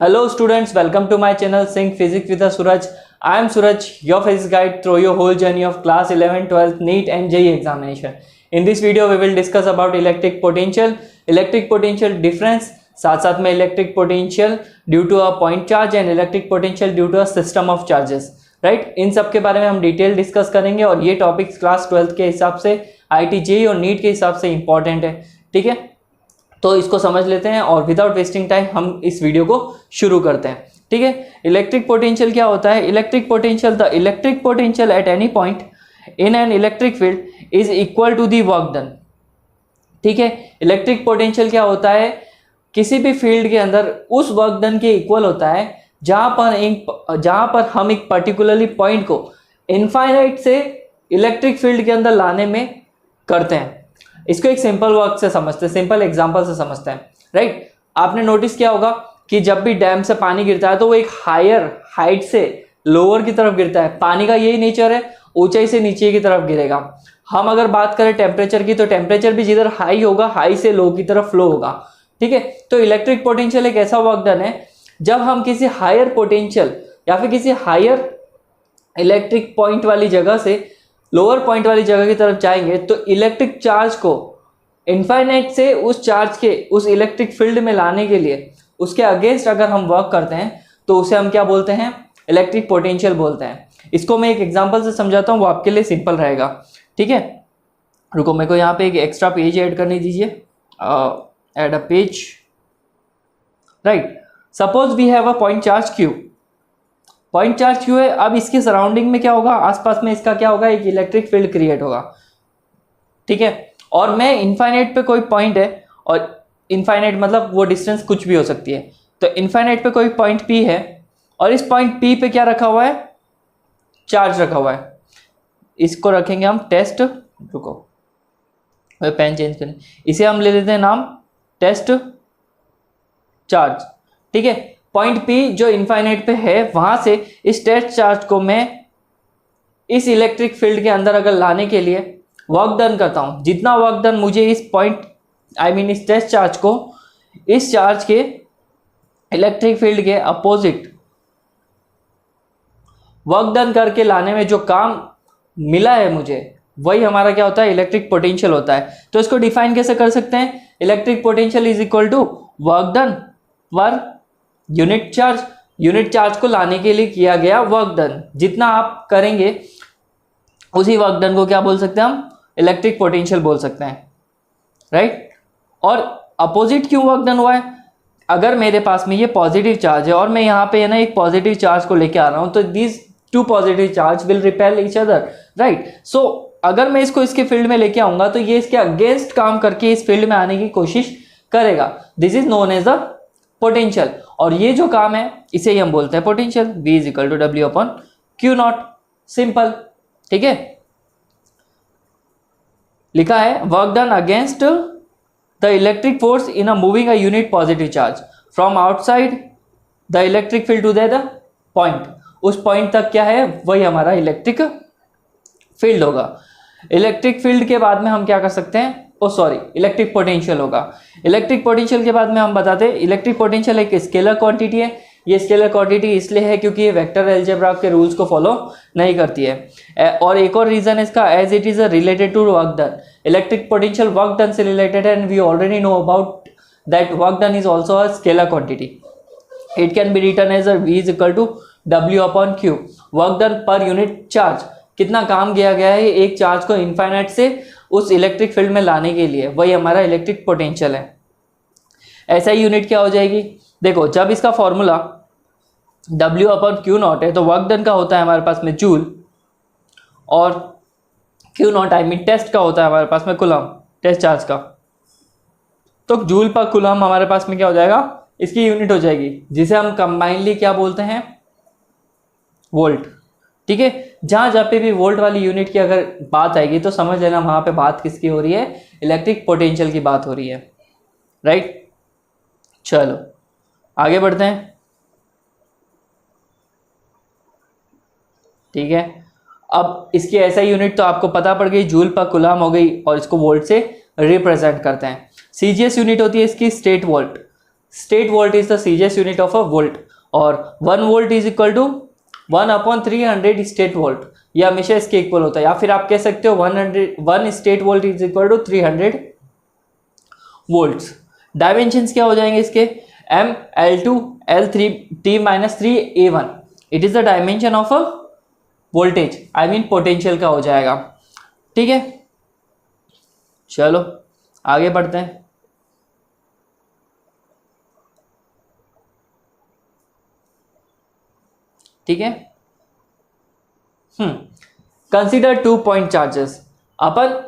Hello students, welcome to my channel Sync Physics with Suraj. I am Suraj, your physics guide through your whole journey of class 11, 12, NEET and JEE examination. In this video we will discuss about electric potential difference, साथ साथ में electric potential due to a point charge and electric potential due to a system of charges. Right इन सब के बारे में हम detail discuss करेंगे और ये टॉपिक्स क्लास 12 के हिसाब से IIT JEE और नीट के हिसाब से इंपॉर्टेंट है. ठीक है, तो इसको समझ लेते हैं और विदाउट वेस्टिंग टाइम हम इस वीडियो को शुरू करते हैं. ठीक है, इलेक्ट्रिक पोटेंशियल क्या होता है? Electric potential, the electric potential at any point in an electric field is equal to the work done. ठीक है, इलेक्ट्रिक पोटेंशियल क्या होता है? किसी भी फील्ड के अंदर उस वर्क डन के इक्वल होता है जहां पर हम एक पर्टिकुलरली पॉइंट को इनफाइनाइट से इलेक्ट्रिक फील्ड के अंदर लाने में करते हैं. इसको एक सिंपल वर्क से समझते हैं, सिंपल एग्जांपल से समझते हैं. राइट, आपने नोटिस किया होगा कि जब भी डैम से पानी गिरता है तो वो एक हायर हाइट से लोअर की तरफ गिरता है. पानी का यही नेचर है, ऊंचाई से नीचे की तरफ गिरेगा. हम अगर बात करें टेम्परेचर की तो टेम्परेचर भी जिधर हाई होगा हाई से लो की तरफ फ्लो होगा. ठीक है, तो इलेक्ट्रिक पोटेंशियल एक ऐसा वर्क डन है जब हम किसी हायर पोटेंशियल या फिर किसी हायर इलेक्ट्रिक पॉइंट वाली जगह से लोअर पॉइंट वाली जगह की तरफ जाएंगे तो इलेक्ट्रिक चार्ज को इनफाइनाइट से उस चार्ज के उस इलेक्ट्रिक फील्ड में लाने के लिए उसके अगेंस्ट अगर हम वर्क करते हैं तो उसे हम क्या बोलते हैं? इलेक्ट्रिक पोटेंशियल बोलते हैं. इसको मैं एक एग्जांपल से समझाता हूँ, वो आपके लिए सिंपल रहेगा. ठीक है, रुको मेरे को यहाँ पे एक एक्स्ट्रा पेज ऐड करने दीजिए. Add a page. Right, suppose we have a point charge Q. Point charge Q है. अब इसके सराउंडिंग में क्या होगा? आसपास में इसका क्या होगा? एक इलेक्ट्रिक फील्ड क्रिएट होगा. ठीक है, और मैं इनफाइनाइट पे कोई पॉइंट है, और इनफाइनाइट मतलब वो डिस्टेंस कुछ भी हो सकती है. तो इनफाइनाइट पे कोई पॉइंट P है और इस पॉइंट P पे क्या रखा हुआ है? चार्ज रखा हुआ है. इसको रखेंगे हम टेस्ट. रुको मैं पेन चेंज करें. इसे हम ले लेते हैं नाम टेस्ट चार्ज. ठीक है, पॉइंट P जो इनफाइनाइट पे है वहां से इस टेस्ट चार्ज को मैं इस इलेक्ट्रिक फील्ड के अंदर अगर लाने के लिए वर्क डन करता हूं, जितना वर्क डन मुझे इस पॉइंट इस टेस्ट चार्ज को इस चार्ज के इलेक्ट्रिक फील्ड के अपोजिट वर्क डन करके लाने में जो काम मिला है मुझे, वही हमारा क्या होता है? इलेक्ट्रिक पोटेंशियल होता है. तो इसको डिफाइन कैसे कर सकते हैं? Electric potential is equal to work done per unit charge. Unit charge को लाने के लिए किया गया वर्क डन. जितना आप करेंगे उसी वर्क डन को क्या बोल सकते हैं हम? इलेक्ट्रिक पोटेंशियल बोल सकते हैं. राइट, और अपोजिट क्यों वर्क डन हुआ है? अगर मेरे पास में ये पॉजिटिव चार्ज है और मैं यहाँ पे है ना एक पॉजिटिव चार्ज को लेके आ रहा हूँ, तो these two positive charge will repel each other. Right, so अगर मैं इसको इसके फील्ड में लेके आऊंगा तो ये इसके अगेंस्ट काम करके इस फील्ड में आने की कोशिश करेगा. This is known as the potential. और ये जो काम है इसे ही हम बोलते हैं potential. V is equal to W upon Q naught. Simple. ठीक है, लिखा है work done against the electric force in a moving a unit positive charge from outside the electric field to the point. उस point तक क्या है? वही हमारा इलेक्ट्रिक फील्ड होगा. इलेक्ट्रिक फील्ड के बाद में हम क्या कर सकते हैं? इलेक्ट्रिक पोटेंशियल होगा. इलेक्ट्रिक पोटेंशियल के बाद में हम बताते हैं इलेक्ट्रिक पोटेंशियल एक स्केलर क्वांटिटी है. ये स्केलर क्वांटिटी इसलिए है क्योंकि ये वेक्टर अलजेब्रा के रूल्स को फॉलो नहीं करती है. और एक और रीजन इसका, as it is related to work done. Electric potential work done से रिलेटेड है and we already know about that work done is also a scalar quantity. It can be written as V is equal to W upon Q. Work done per unit charge, कितना काम किया गया है एक charge को infinite से उस electric field में लाने के लिए, वही हमारा इलेक्ट्रिक पोटेंशियल है. ऐसा ही यूनिट क्या हो जाएगी? देखो, जब इसका formula W upon Q not है तो वर्क डन का होता है हमारे पास में जूल, और क्यू नॉट टेस्ट का होता है हमारे पास में कूलम, टेस्ट चार्ज का. तो जूल पर कूलम हमारे पास में क्या हो जाएगा? इसकी यूनिट हो जाएगी, जिसे हम कंबाइनली क्या बोलते हैं? वोल्ट. ठीक है, जहां पे भी वोल्ट वाली यूनिट की अगर बात आएगी तो समझ लेना वहां पे बात किसकी हो रही है? इलेक्ट्रिक पोटेंशियल की बात हो रही है. राइट, चलो आगे बढ़ते हैं. ठीक है, अब इसकी ऐसा यूनिट तो आपको पता पड़ गई, जूल पर कूलम हो गई, और इसको वोल्ट से रिप्रेजेंट करते हैं. CGS यूनिट होती है इसकी statvolt. Statvolt is the CGS unit of a volt, और 1 volt is equal to 1/300 statvolt, ये हमेशा इसके इक्वल होता है। या फिर आप कह सकते हो 1 statvolt is equal to 300 volts. Dimensions क्या हो जाएंगे इसके, m L2 L3 T-3 A1, it is the dimension of a voltage, I mean potential का हो जाएगा। ठीक है, चलो आगे बढ़ते हैं। ठीक है, कंसीडर 2 पॉइंट चार्जेस। अपन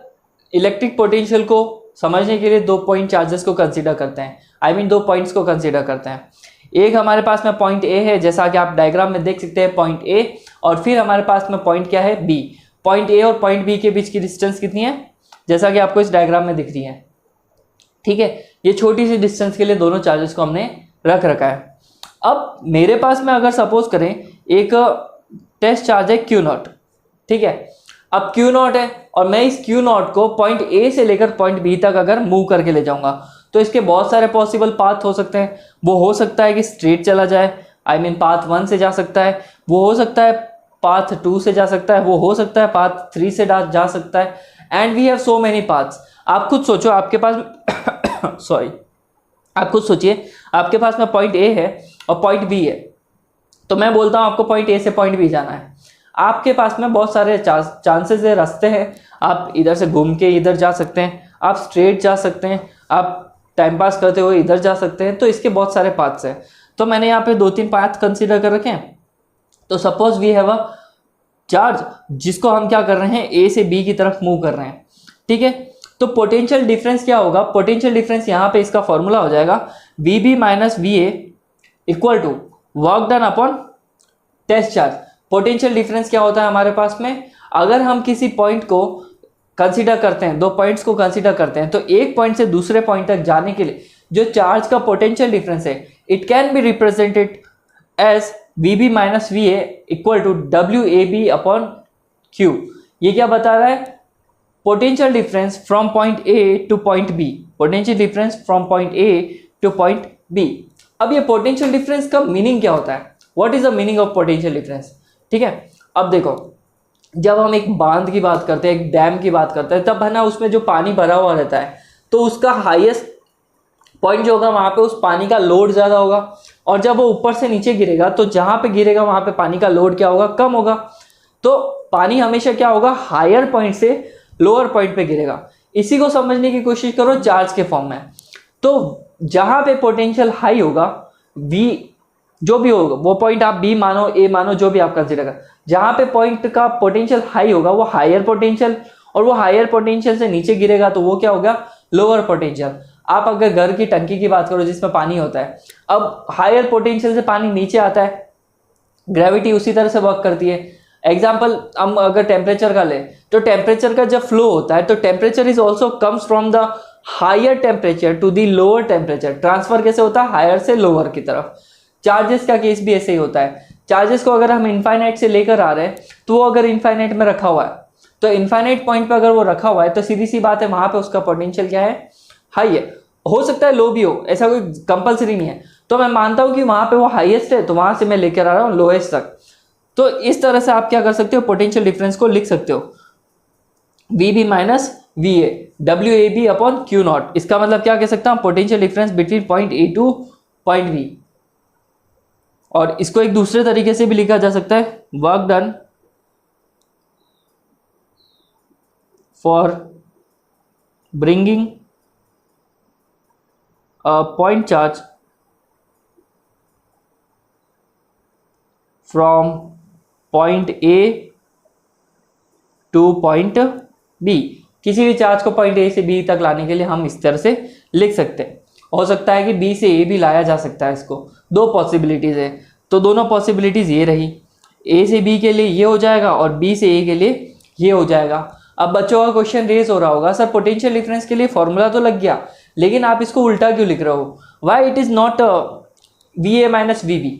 इलेक्ट्रिक पोटेंशियल को समझने के लिए 2 पॉइंट चार्जेस को कंसीडर करते हैं, आई मीन 2 पॉइंट्स को कंसीडर करते हैं। एक हमारे पास में पॉइंट ए है, जैसा कि आप डायग्राम में देख सकते हैं पॉइंट ए, और फिर हमारे पास में पॉइंट क्या है, बी। पॉइंट ए और पॉइंट बी के बीच की डिस्टेंस कितनी है, जैसा कि आपको इस डायग्राम में दिख रही है। ठीक है, ये छोटी सी डिस्टेंस के लिए दोनों चार्जेस को हमने रख रखा है। अब मेरे पास में अगर सपोज करें एक टेस्ट चार्ज है Q0, ठीक है। अब Q0 है और मैं इस Q0 को पॉइंट ए से लेकर पॉइंट बी तक अगर मूव करके ले जाऊंगा तो इसके बहुत सारे पॉसिबल पाथ हो सकते हैं। वो हो सकता है कि स्ट्रेट चला जाए, आई मीन पाथ 1 से जा सकता है, वो हो सकता है पाथ 2 से जा सकता है, वो हो सकता है पाथ 3 से जा सकता है, and we have so many paths. आप खुद सोचो, आपके पास सॉरी, आप खुद सोचिए, आपके पास में पॉइंट ए है और पॉइंट बी है, तो मैं बोलता हूँ आपको पॉइंट ए से पॉइंट बी जाना है। आपके पास में बहुत सारे चांसेस है, रास्ते हैं। आप इधर से घूम के इधर जा सकते हैं, आप स्ट्रेट जा सकते हैं, आप टाइम पास करते हुए इधर जा सकते हैं, तो इसके बहुत सारे पाथ्स हैं। तो मैंने यहाँ पे 2-3 पाथ कंसीडर कर रखे हैं। तो suppose we have a charge जिसको हम क्या कर रहे हैं, ए से बी की तरफ मूव कर रहे हैं। ठीक है, तो पोटेंशियल डिफरेंस क्या होगा, पोटेंशियल डिफरेंस यहाँ पे इसका फॉर्मूला हो जाएगा VB minus VA equal to work done upon test charge. Potential difference क्या होता है हमारे पास में, अगर हम किसी पॉइंट को कंसीडर करते हैं, 2 पॉइंट्स को कंसीडर करते हैं, तो एक पॉइंट से दूसरे पॉइंट तक जाने के लिए जो चार्ज का पोटेंशियल डिफरेंस है, it can be represented as VB minus VA equal to WAB upon Q। ये क्या बता रहा है, potential difference from point A to point B, potential difference from point A to point B. अब ये potential difference का meaning क्या होता है, what is the meaning of potential difference. ठीक है, अब देखो, जब हम एक बांध की बात करते हैं, एक डैम की बात करते हैं, तब है ना उसमें जो पानी भरा हुआ रहता है, तो उसका हाईएस्ट पॉइंट जो होगा वहां पे उस पानी का लोड ज्यादा होगा, और जब वो ऊपर से नीचे गिरेगा तो जहां पे गिरेगा वहां पे पानी का लोड क्या होगा, कम होगा। तो पानी हमेशा क्या होगा, हायर पॉइंट से लोअर पॉइंट पे गिरेगा। इसी को समझने की कोशिश करो चार्ज के फॉर्म में। तो जहां पे पोटेंशियल हाई होगा, V जो भी होगा, वो पॉइंट आप B मानो, A मानो, जो भी आप कंसीडर कर, जहां पे पॉइंट का पोटेंशियल हाई होगा वो हायर पोटेंशियल, और वो हायर पोटेंशियल से नीचे गिरेगा तो वो क्या होगा, लोअर पोटेंशियल। आप अगर घर की टंकी की बात करो जिसमें पानी होता है, अब हायर पोटेंशियल से पानी नीचे आता है, ग्रेविटी उसी तरह से वर्क करती है। एग्जाम्पल हम अगर टेम्परेचर का ले, तो टेम्परेचर का जब फ्लो होता है तो temperature is also comes from the higher temperature to the lower temperature. Transfer कैसे होता है, हायर से लोअर की तरफ। चार्जेस का केस भी ऐसे ही होता है। चार्जेस को अगर हम इनफाइनाइट से लेकर आ रहे हैं, तो वो अगर इनफाइनाइट में रखा हुआ है, तो इनफाइनाइट पॉइंट पे अगर वो रखा हुआ है तो सीधी सी बात है वहां पे उसका पोटेंशियल क्या है, हाई है। हो सकता है लो भी हो, ऐसा कोई कंपलसरी नहीं है। तो मैं मानता हूं कि वहां पे वो हाईएस्ट है, तो वहां से मैं लेकर आ रहा हूँ लोएस्ट तक। तो इस तरह से आप क्या कर सकते हो, पोटेंशियल डिफरेंस को लिख सकते हो VB minus VA WAB upon Q0। इसका मतलब क्या कह सकता हूं, potential difference between point A two point B। और इसको एक दूसरे तरीके से भी लिखा जा सकता है, work done for bringing a point charge from point A two point B। किसी भी चार्ज को पॉइंट A से B तक लाने के लिए हम इस तरह से लिख सकते हैं। हो सकता है कि B से A भी लाया जा सकता है। इसको 2 पॉसिबिलिटीज है, तो दोनों पॉसिबिलिटीज ये रही, A से B के लिए ये हो जाएगा और B से A के लिए ये हो जाएगा। अब बच्चों का क्वेश्चन रेज हो रहा होगा, सर पोटेंशियल डिफरेंस के लिए फॉर्मूला तो लग गया, लेकिन आप इसको उल्टा क्यों लिख रहे हो, why it is not VA minus VB,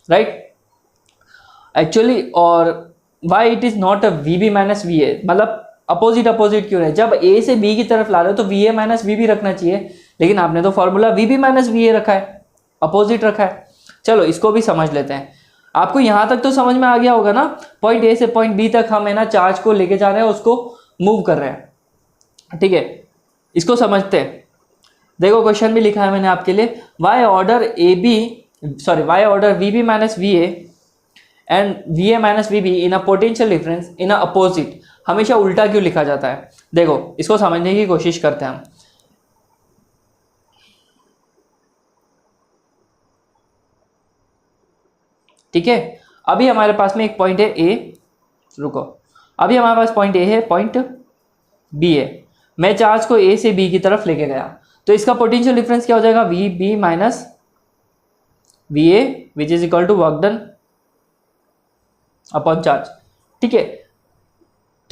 right actually, और why it is not VB minus VA, मतलब अपोजिट क्यों है। जब A से B की तरफ ला रहे हो तो VA माइनस VB रखना चाहिए, लेकिन आपने तो फॉर्मूला VB माइनस VA रखा है। अपोजिट रखा है। चलो इसको भी समझ लेते हैं। आपको यहाँ तक तो समझ में आ गया होगा ना, पॉइंट ए से पॉइंट बी तक हम है ना चार्ज को लेके जा रहे हैं, उसको मूव कर रहे हैं। ठीक है, इसको समझते हैं। देखो क्वेश्चन भी लिखा है मैंने आपके लिए, why order V B minus V A and V A minus V B in a potential difference in a opposite. हमेशा उल्टा क्यों लिखा जाता है, देखो इसको समझने की कोशिश करते हैं हम। ठीक है, अभी हमारे पास में एक पॉइंट है ए, रुको, अभी हमारे पास पॉइंट ए है, पॉइंट बी है। मैं चार्ज को ए से बी की तरफ लेके गया, तो इसका पोटेंशियल डिफरेंस क्या हो जाएगा, V B minus V A which is equal to work done upon charge. ठीक है,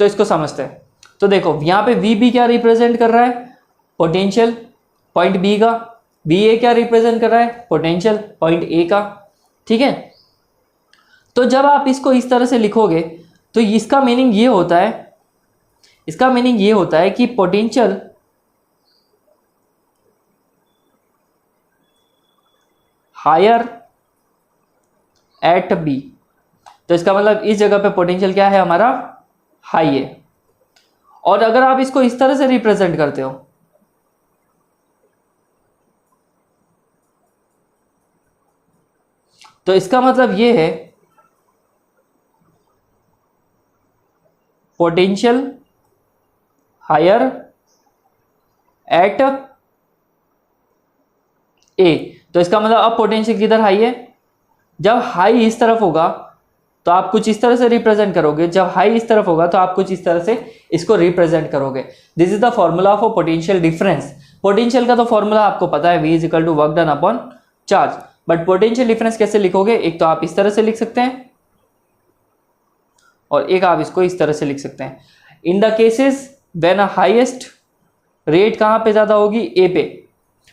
तो इसको समझते हैं। तो देखो यहाँ पे वी बी क्या रिप्रेजेंट कर रहा है, पोटेंशियल पॉइंट बी का, वी ए क्या रिप्रेजेंट कर रहा है, पोटेंशियल पॉइंट ए का। ठीक है, तो जब आप इसको इस तरह से लिखोगे तो इसका मीनिंग ये होता है, इसका मीनिंग ये होता है कि पोटेंशियल हायर एट बी, तो इसका मतलब इस जगह पे पोटेंशियल क्या है हमारा, हाई है। और अगर आप इसको इस तरह से रिप्रेजेंट करते हो, तो इसका मतलब ये है पोटेंशियल हायर एट ए। तो इसका मतलब अब पोटेंशियल किधर हाई है, जब हाई इस तरफ होगा तो आप कुछ इस तरह से रिप्रेजेंट करोगे, जब हाई इस तरफ होगा तो आप कुछ इस तरह से इसको रिप्रेजेंट करोगे। This is the formula for potential difference. Potential का तो फॉर्मूला आपको पता है, V is equal to work done upon charge. But potential difference कैसे लिखोगे, एक तो आप इस तरह से लिख सकते हैं और एक आप इसको इस तरह से लिख सकते हैं। In the cases when highest rate कहाँ पे ज़्यादा होगी, ए पे,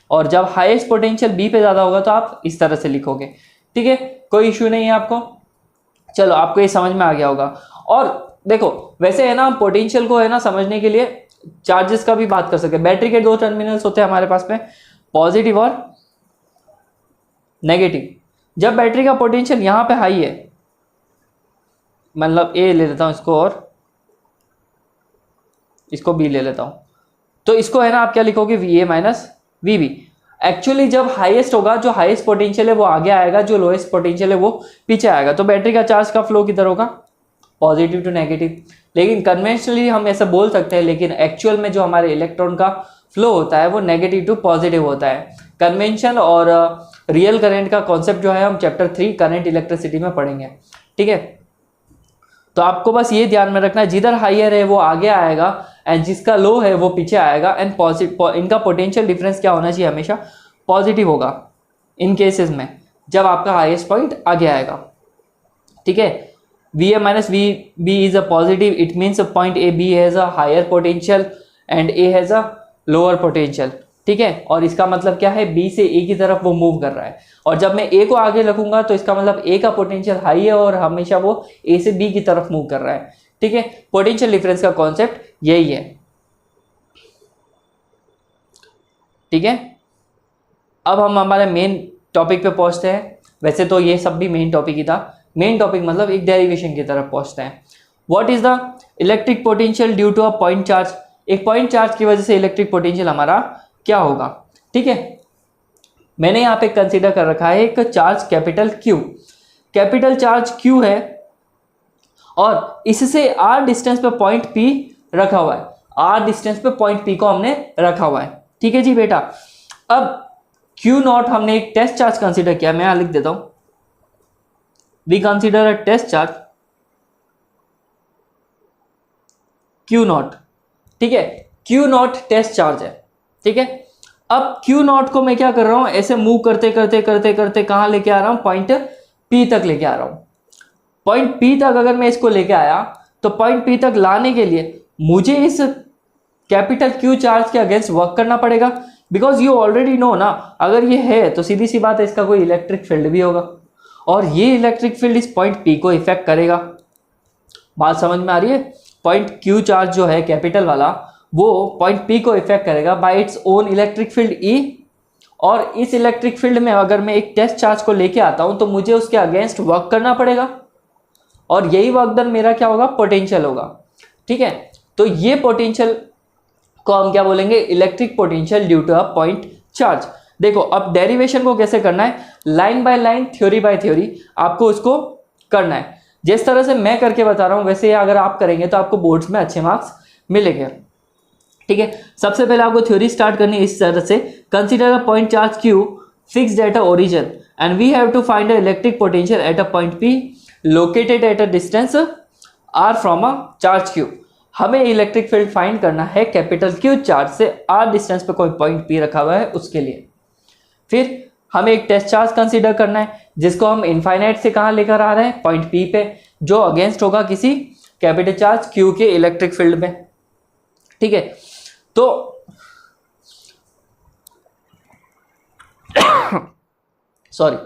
और जब हाईएस्ट पोटेंशियल बी पे ज़्यादा होगा तो आप इस तरह से लिखोगे। ठीक है, कोई इश्यू नहीं है आपको। चलो आपको ये समझ में आ गया होगा। और देखो वैसे है ना, हम पोटेंशियल को है ना समझने के लिए चार्जेस का भी बात कर सकते हैं। बैटरी के दो टर्मिनल्स होते हैं हमारे पास में, पॉजिटिव और नेगेटिव। जब बैटरी का पोटेंशियल यहाँ पे हाई है, मतलब ए ले लेता हूँ इसको और इसको बी ले लेता हूँ, तो इसको है ना आप क्या लिखोगे, V A minus V B. Actually जब हाईएस्ट होगा, जो हाईएस्ट पोटेंशियल है वो आगे आएगा, जो लोएस्ट पोटेंशियल है वो पीछे आएगा। तो बैटरी का चार्ज का फ्लो किधर होगा, पॉजिटिव टू नेगेटिव। लेकिन कन्वेंशनली हम ऐसा बोल सकते हैं, लेकिन एक्चुअल में जो हमारे इलेक्ट्रॉन का फ्लो होता है वो नेगेटिव टू पॉजिटिव होता है। कन्वेंशन और रियल करंट का कॉन्सेप्ट जो है हम चैप्टर 3 करंट इलेक्ट्रिसिटी में पढ़ेंगे। ठीक है, तो आपको बस ये ध्यान में रखना है, जिधर हाइयर है वो आगे आएगा एंड जिसका लो है वो पीछे आएगा। एंड इनका पोटेंशियल डिफरेंस क्या होना चाहिए, हमेशा पॉजिटिव होगा इन केसेस में, जब आपका हाईएस्ट पॉइंट आगे आएगा। ठीक है, V A minus V B is a positive, it means point A B has a higher potential and A has a lower potential. ठीक है, और इसका मतलब क्या है, बी से ए की तरफ वो मूव कर रहा है। और जब मैं ए को आगे रखूंगा तो इसका मतलब ए का पोटेंशियल हाई है और हमेशा वो ए से बी की तरफ मूव कर रहा है। ठीक है, पोटेंशियल डिफरेंस का कॉन्सेप्ट यही है। ठीक है, अब हम हमारे मेन टॉपिक पे पहुंचते हैं। वैसे तो ये सब भी मेन टॉपिक ही था, मेन टॉपिक मतलब एक डेरिवेशन की तरफ पहुंचते हैं। What is the electric potential due to a point charge. एक पॉइंट चार्ज की वजह से इलेक्ट्रिक पोटेंशियल हमारा क्या होगा। ठीक है, मैंने यहाँ पे कंसीडर कर रखा है एक charge capital Q। Capital charge Q है और इससे R डिस्टेंस पे पॉइंट P रखा हुआ है। R डिस्टेंस पे पॉइंट P को हमने रखा हुआ है। ठीक है जी बेटा, अब Q नॉट हमने एक टेस्ट चार्ज कंसीडर किया, मैं यहाँ लिख देता हूँ, we consider a test charge Q naught. ठीक है, Q नॉट टेस्ट चार्ज है। ठीक है, अब Q नॉट को मैं क्या कर रहा हूं, ऐसे मूव करते करते करते करते कहां लेके आ रहा हूं, पॉइंट P तक लेके आ रहा हूं। पॉइंट P तक अगर मैं इसको लेके आया तो पॉइंट P तक लाने के लिए मुझे इस कैपिटल Q चार्ज के अगेंस्ट वर्क करना पड़ेगा, बिकॉज यू ऑलरेडी नो ना, अगर ये है तो सीधी सी बात है इसका कोई इलेक्ट्रिक फील्ड भी होगा और ये इलेक्ट्रिक फील्ड इस पॉइंट P को इफेक्ट करेगा। बात समझ में आ रही है, पॉइंट Q चार्ज जो है कैपिटल वाला वो पॉइंट P को इफेक्ट करेगा bye its own electric field E और इस इलेक्ट्रिक फील्ड में अगर मैं एक टेस्ट चार्ज को लेके आता हूं तो मुझे उसके अगेंस्ट वर्क करना पड़ेगा और यही वर्क डन मेरा क्या होगा, पोटेंशियल होगा। ठीक है, तो ये पोटेंशियल को हम क्या बोलेंगे, electric potential due to a point charge. देखो अब डेरिवेशन को कैसे करना है, line by line, theory by theory आपको उसको करना है। जिस तरह से मैं करके बता रहा हूं वैसे अगर आप करेंगे तो आपको बोर्ड्स में अच्छे मार्क्स मिलेंगे। ठीक है, सबसे पहले आपको थ्योरी स्टार्ट करनी है इस तरह से, consider a point charge Q fixed at a origin and we have to find a electric potential at a point P located at a distance R from a charge Q। हमें electric field find करना है capital Q charge से R distance पे कोई point P रखा हुआ है उसके लिए। फिर हमें एक टेस्ट चार्ज कंसीडर करना है जिसको हम इनफाइनाइट से कहाँ लेकर आ रहे हैं, पॉइंट P पे, जो अगेंस्ट होगा किसी कैपिटल चार्ज Q के इलेक्ट्रिक फील्ड में। ठीक है, तो सॉरी,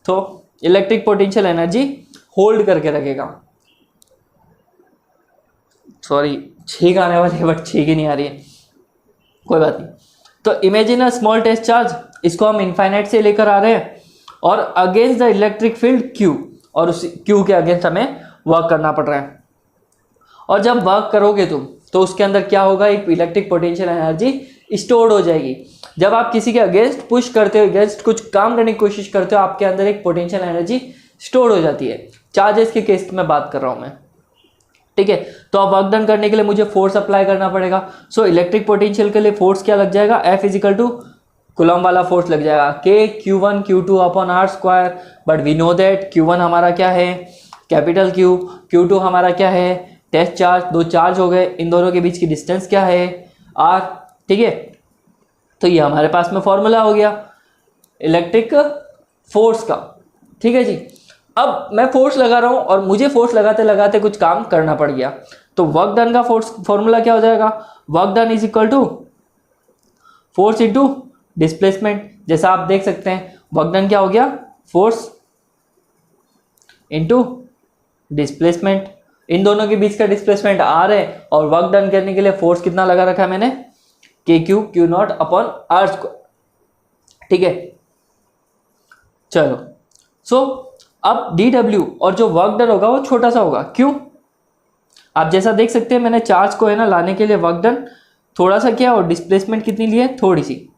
तो इलेक्ट्रिक पोटेंशियल एनर्जी होल्ड करके रखेगा। सॉरी, छींक आने वाली है बट छींक ही नहीं आ रही है, कोई बात नहीं। तो imagine a small test charge, इसको हम इनफाइनाइट से लेकर आ रहे हैं और against the electric field Q, और उस Q के अगेंस्ट हमें वर्क करना पड़ रहा है। और जब वर्क करोगे तुम तो उसके अंदर क्या होगा, एक इलेक्ट्रिक पोटेंशियल एनर्जी स्टोर्ड हो जाएगी। जब आप किसी के अगेंस्ट पुश करते हो, अगेंस्ट कुछ काम करने की कोशिश करते हो, आपके अंदर एक पोटेंशियल एनर्जी स्टोर हो जाती है। चार्जेस के केस की मैं बात कर रहा हूं मैं। ठीक है, तो अब वर्क डन करने के लिए मुझे फोर्स अप्लाई करना पड़ेगा। सो इलेक्ट्रिक पोटेंशियल के लिए फोर्स क्या लग जाएगा, F इजिकल टू कूलम वाला फोर्स लग जाएगा K Q1 Q2 upon R square. But we know that Q1 हमारा क्या है, कैपिटल Q, Q2 हमारा क्या है, टेस्ट चार्ज। दो चार्ज हो गए, इन दोनों के बीच की डिस्टेंस क्या है, R। ठीक है, तो ये हमारे पास में फॉर्मूला हो गया इलेक्ट्रिक फोर्स का। ठीक है जी, अब मैं फोर्स लगा रहा हूं और मुझे फोर्स लगाते लगाते कुछ काम करना पड़ गया, तो वर्क डन का फोर्स फॉर्मूला क्या हो जाएगा, work done is equal to force into displacement. जैसा आप देख सकते हैं वर्क डन क्या हो गया, फोर्स इनटू डिस्प्लेसमेंट। इन दोनों के बीच का डिस्प्लेसमेंट R है और वर्क डन करने के लिए फोर्स कितना लगा रखा है मैंने, KQ Q0 upon R square. ठीक है, चलो सो अब DW और जो वर्क डन होगा वो छोटा सा होगा। क्यों, आप जैसा देख सकते हैं मैंने चार्ज को है ना लाने के लिए वर्क डन थोड़ा सा किया और डिस्प्लेसमेंट कितनी ली है, थोड़ी सी।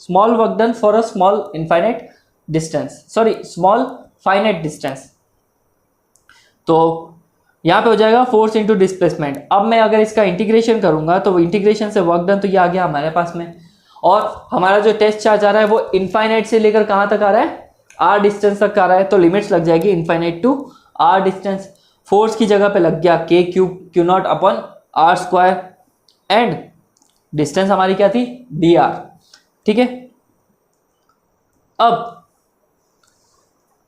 Small work done for a small infinite distance, sorry small finite distance. तो यहाँ पे हो जाएगा फोर्स इंटू डिस्प्लेसमेंट। अब मैं अगर इसका इंटीग्रेशन करूंगा तो इंटीग्रेशन से वर्क डन तो ये आ गया हमारे पास में, और हमारा जो टेस्ट चार्ज आ रहा है वो इनफाइनाइट से लेकर कहाँ तक आ रहा है, R डिस्टेंस तक आ रहा है। तो लिमिट्स लग जाएगी infinite to R distance. Force की जगह पे लग गया KQ Q0 upon R square and distance हमारी क्या थी, dr। ठीक है, अब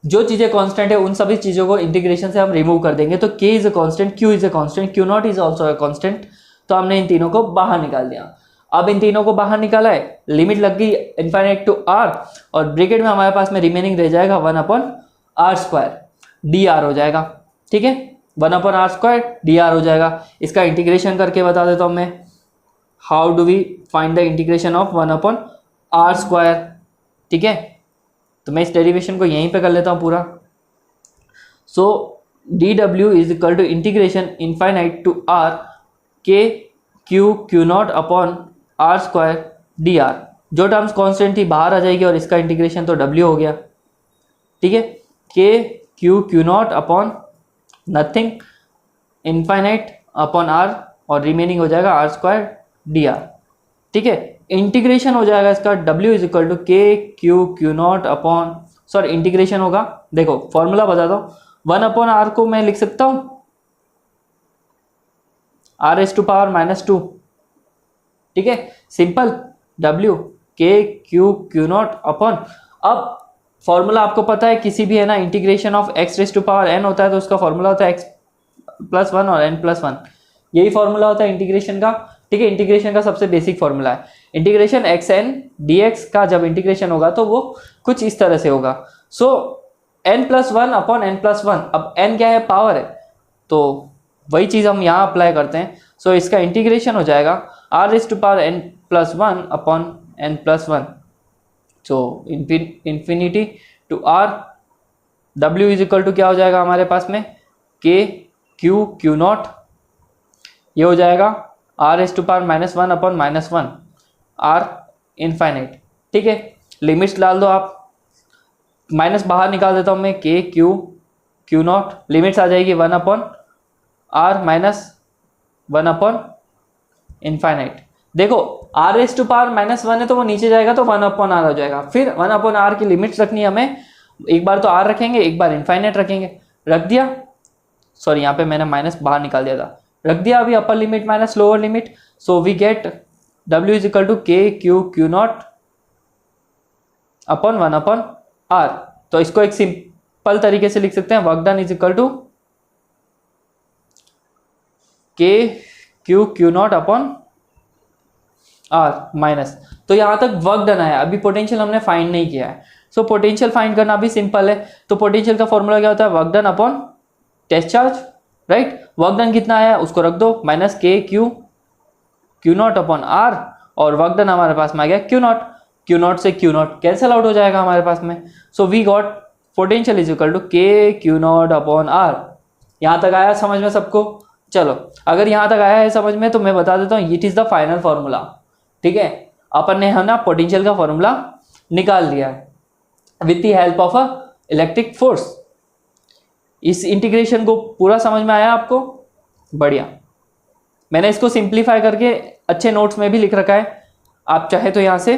जो चीजें कांस्टेंट है उन सभी चीजों को इंटीग्रेशन से हम रिमूव कर देंगे। तो K is a constant, Q is a constant, Q0 is also a constant. तो हमने इन तीनों को बाहर निकाल दिया। अब इन तीनों को बाहर निकाला है, लिमिट लग गई इनफाइनाइट टू R, और ब्रैकेट में हमारे पास में रिमेनिंग रह जाएगा 1 अपॉन R स्क्वायर, dr हो जाएगा। ठीक है, 1 अपॉन R स्क्वायर dr हो जाएगा। इसका इंटीग्रेशन करके बता देता हूं मैं, how do we find the integration of 1 upon R square. ठीक है, तो मैं इस डेरिवेशन को यहीं पे कर लेता हूँ पूरा। So dw is equal to integration infinite to R K Q Q0 upon R square dr। जो टर्म्स कांस्टेंट थी बाहर आ जाएगी और इसका इंटीग्रेशन तो w हो गया। ठीक है, K Q Q0 upon nothing infinite upon R और रिमेनिंग हो जाएगा R स्क्वायर dr। ठीक है, इंटीग्रेशन हो जाएगा इसका W is equal to K Q Q0 upon, sorry integration होगा, देखो फॉर्मूला बताता हूँ, 1 अपॉन R को मैं लिख सकता हूँ R⁻²। ठीक है, simple W K Q Q0 upon, अब फॉर्मूला आपको पता है किसी भी है ना इंटीग्रेशन ऑफ x⁻n होता है तो उसका फॉर्मूला होता है x+1 और n+1, यही फॉर्मूला होता है इंटीग्रेशन का। ठीक है, इंटीग्रेशन का सबसे बेसिक फॉर्मूला है। इंटीग्रेशन xn dx का जब इंटीग्रेशन होगा तो वो कुछ इस तरह से होगा। सो n+1 अपॉन n+1, अब n क्या है, पावर है, तो वही चीज हम यहाँ अप्लाई करते हैं। सो इसका इंटीग्रेशन हो जाएगा R⁻n+1 upon n+1। So infinity to R, W is equal to क्या हो जाएगा हमारे पास में, के क्यू क्यू नॉट, ये हो जाएगा r⁻⁻1 अपॉन -1 r इनफाइनाइट। ठीक है, लिमिट्स डाल दो आप, माइनस बाहर निकाल देता हूँ मैं, के क्यू क्यू नॉट, लिमिट्स आ जाएगी 1 upon r minus 1 upon infinite. देखो r⁻⁻1 है तो वो नीचे जाएगा तो 1 अपॉन r हो जाएगा, फिर 1 अपॉन r की लिमिट्स रखनी है हमें, एक बार तो r रखेंगे, एक बार इनफाइनाइट रखेंगे, रख दिया, सॉरी यहाँ पे मैंने माइनस बाहर निकाल दिया था, रख दिया अभी upper limit minus lower limit, so we get W is equal to K Q Q naught upon 1 upon r। तो इसको एक सिंपल तरीके से लिख सकते हैं, work done is equal to K Q Q naught upon r minus. तो यहां तक वर्क डन आया, अभी पोटेंशियल हमने फाइंड नहीं किया है। सो पोटेंशियल फाइंड करना भी सिंपल है, तो पोटेंशियल का फॉर्मूला क्या होता है, work done upon test charge, right. Work done कितना आया उसको रख दो, minus K Q Q naught upon r, और वर्क डन हमारे पास में आ गया क्यू नॉट, क्यू नॉट से क्यू नॉट कैंसिल आउट हो जाएगा हमारे पास में, so we got potential is equal to K Q naught upon r। यहाँ तक आया समझ में सबको? चलो अगर यहाँ तक आया है समझ में तो मैं बता देता हूँ, it is the final formula. ठीक है, अपन ने है ना पोटेंशियल का फॉर्मूला निकाल लिया है with the help of a electric force. इस इंटीग्रेशन को पूरा समझ में आया आपको? बढ़िया, मैंने इसको सिंप्लीफाई करके अच्छे नोट्स में भी लिख रखा है, आप चाहे तो यहाँ से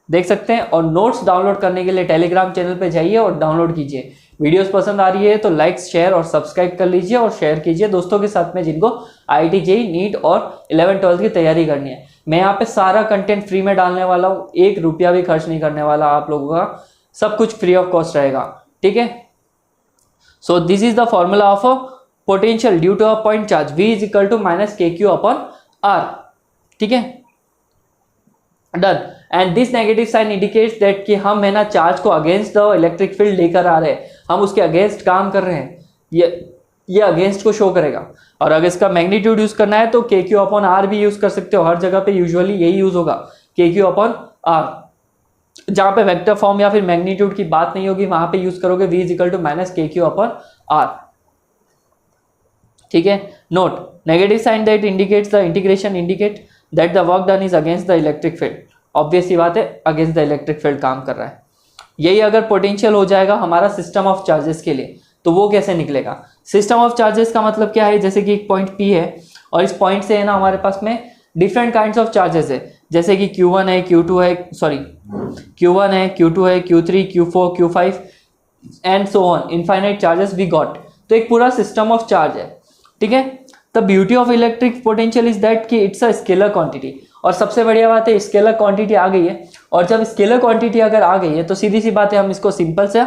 देख सकते हैं। और नोट्स डाउनलोड करने के लिए टेलीग्राम चैनल पे जाइए और डाउनलोड कीजिए। वीडियोस पसंद आ रही है तो लाइक शेयर और सब्सक्राइब कर लीजिए और शेयर कीजिए दोस्तों के साथ में जिनको IIT JEE नीट और 11th-12th की तैयारी करनी है। मैं यहाँ पे सारा कंटेंट फ्री में डालने वाला हूँ, 1 रुपया भी खर्च नहीं करने वाला आप लोगों का, सब कुछ फ्री ऑफ कॉस्ट रहेगा। ठीक है, so this is the formula of a potential due to a point charge V is equal to minus K Q upon R। ठीक है, done. And this negative sign indicates that कि हम है ना charge को अगेंस्ट द इलेक्ट्रिक फील्ड लेकर आ रहे हैं, हम उसके अगेंस्ट काम कर रहे हैं, ये अगेंस्ट को शो करेगा। और अगर इसका मैग्नीट्यूड यूज करना है तो के क्यू अपॉन आर भी यूज कर सकते हो, हर जगह पे यूजुअली यही यूज होगा, के क्यू अपॉन आर। जहां पे वेक्टर फॉर्म या फिर मैग्नीट्यूड की बात नहीं होगी वहां पे यूज करोगे V is equal to minus K Q upon R. ठीक है, note negative sign that indicates the integration indicate that the work done is against the electric field. Obvious सी बात है, अगेंस्ट द इलेक्ट्रिक फील्ड काम कर रहा है। यही अगर पोटेंशियल हो जाएगा हमारा सिस्टम ऑफ चार्जेस के लिए तो वो कैसे निकलेगा? सिस्टम ऑफ चार्जेस का मतलब क्या है, जैसे कि एक पॉइंट P है और इस पॉइंट से है ना हमारे पास में डिफरेंट काइंड्स ऑफ चार्जेस है, जैसे कि Q1 है, Q2 है, सॉरी Q1 है, Q2 है, Q3, Q4, Q5 and so on, infinite charges we got. तो एक पूरा सिस्टम ऑफ चार्ज है। ठीक है, the beauty of electric potential is that कि इट्स अ स्केलर क्वांटिटी। और सबसे बढ़िया बात है स्केलर क्वांटिटी आ गई है, और जब स्केलर क्वांटिटी अगर आ गई है तो सीधी सी बात है हम इसको सिंपल से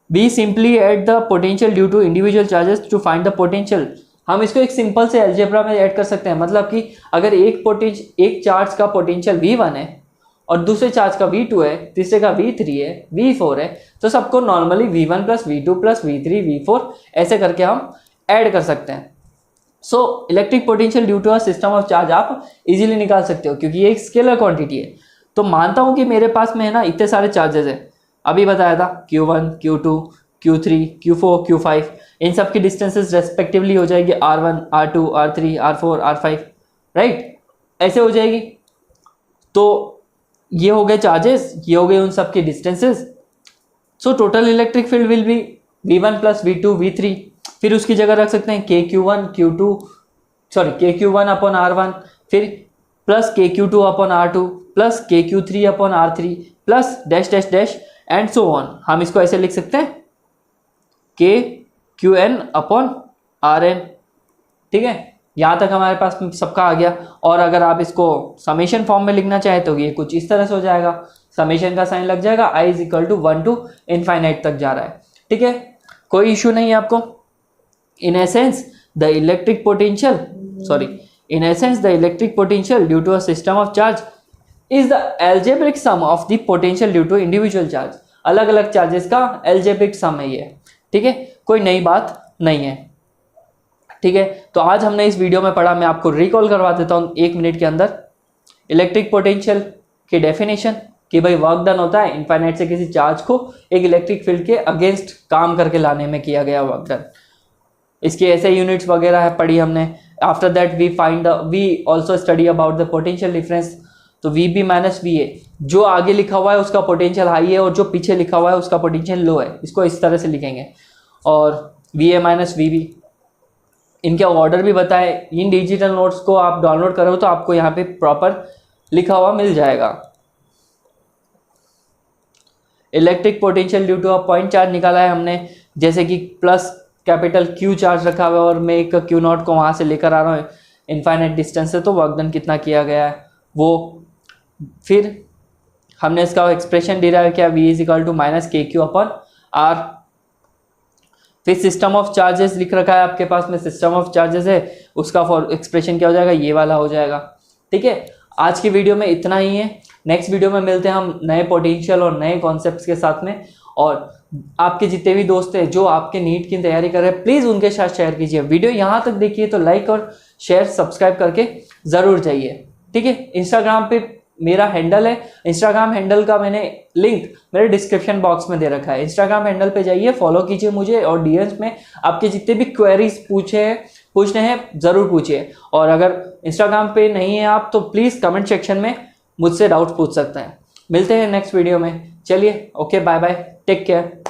be simply add the potential due to individual charges to find the potential. हम इसको एक सिंपल से अलजेब्रा में ऐड कर सकते हैं, मतलब कि अगर एक चार्ज का पोटेंशियल V1 है और दूसरे चार्ज का V2 है, तीसरे का V3 है, V4 है, तो सबको normally V1 plus V2 plus V3 V4 ऐसे करके हम ऐड कर सकते हैं। So electric potential due to a system of charge आप इजीली निकाल सकते हो क्योंकि ये एक स्केलर क्वांटिटी है। तो मानता हूं कि मेरे पास में है ना इतने सारे चार्जेस है, अभी बताया था Q1, Q2, Q3, Q4, Q5, इन सब की डिस्टेंसेस रेस्पेक्टिवली हो जाएगी R1, R2, R3, R4, R5, right, ऐसे हो जाएगी। तो ये हो गए चार्जेस, ये हो गए उन सब की distances. So total electric field will be V1 plus V2 V3, फिर उसकी जगह रख सकते हैं KQ1 अपॉन R1, फिर plus KQ2 upon R2 plus KQ3 upon R3 plus dash dash dash and so on. हम इसको ऐसे लिख सकते हैं KQN अपॉन RN। ठीक है, यहाँ तक हमारे पास सबका आ गया। और अगर आप इसको समेशन फॉर्म में लिखना चाहे तो ये कुछ इस तरह से हो जाएगा, समेशन का साइन लग जाएगा, I is equal to 1 to infinite तक जा रहा है। ठीक है, कोई इश्यू नहीं है आपको। In essence, the electric potential due to a system of charge is the algebraic sum of the potential due to individual charge। अलग अलग चार्जेस का algebraic sum है ये। ठीक है, कोई नई बात नहीं है। ठीक है, तो आज हमने इस वीडियो में पढ़ा, मैं आपको रिकॉल करवा देता हूँ 1 मिनट के अंदर। इलेक्ट्रिक पोटेंशियल की डेफिनेशन कि भाई वर्क डन होता है इनफाइनाइट से किसी चार्ज को एक इलेक्ट्रिक फील्ड के अगेंस्ट काम करके लाने में किया गया वर्क डन। इसकी ऐसे यूनिट्स वगैरह है पढ़ी हमने। After that we also study about the potential difference. तो V B minus V A, जो आगे लिखा हुआ है उसका पोटेंशियल हाई है और जो पीछे लिखा हुआ है उसका पोटेंशियल लो है, इसको इस तरह से लिखेंगे। और V A minus V B, इनके ऑर्डर भी बताए। इन डिजिटल नोट्स को आप डाउनलोड करो तो आपको यहाँ पे प्रॉपर लिखा हुआ मिल जाएगा। Electric potential due to a point charge निकाला है हमने, जैसे कि प्लस कैपिटल क्यू चार्ज रखा हुआ है और मैं एक क्यू नॉट को वहाँ से लेकर आ रहा हूँ इनफाइनाइट डिस्टेंस से, तो वर्क डन कितना किया गया है वो। फिर हमने इसका एक्सप्रेशन डिराइव किया, v is equal to minus K Q upon R. फिर सिस्टम ऑफ चार्जेस लिख रखा है आपके पास में, सिस्टम ऑफ चार्जेस है, उसका फॉर एक्सप्रेशन क्या हो जाएगा, ये वाला हो जाएगा। ठीक है, आज की वीडियो में इतना ही है। नेक्स्ट वीडियो में मिलते हैं हम नए पोटेंशियल और नए कॉन्सेप्ट्स के साथ में। और आपके जितने भी दोस्त हैं जो आपके नीट की तैयारी कर रहे हैं, प्लीज़ उनके साथ शेयर कीजिए। वीडियो यहाँ तक देखिए तो लाइक और शेयर सब्सक्राइब करके ज़रूर जाइए। ठीक है, इंस्टाग्राम पे मेरा हैंडल है, इंस्टाग्राम हैंडल का मैंने लिंक मेरे डिस्क्रिप्शन बॉक्स में दे रखा है। इंस्टाग्राम हैंडल पे जाइए, फॉलो कीजिए मुझे और डीएम्स में आपके जितने भी क्वेरीज पूछने हैं ज़रूर पूछिए। और अगर इंस्टाग्राम पे नहीं है आप तो प्लीज़ कमेंट सेक्शन में मुझसे डाउट पूछ सकते हैं। मिलते हैं नेक्स्ट वीडियो में। चलिए, okay, bye bye, take care.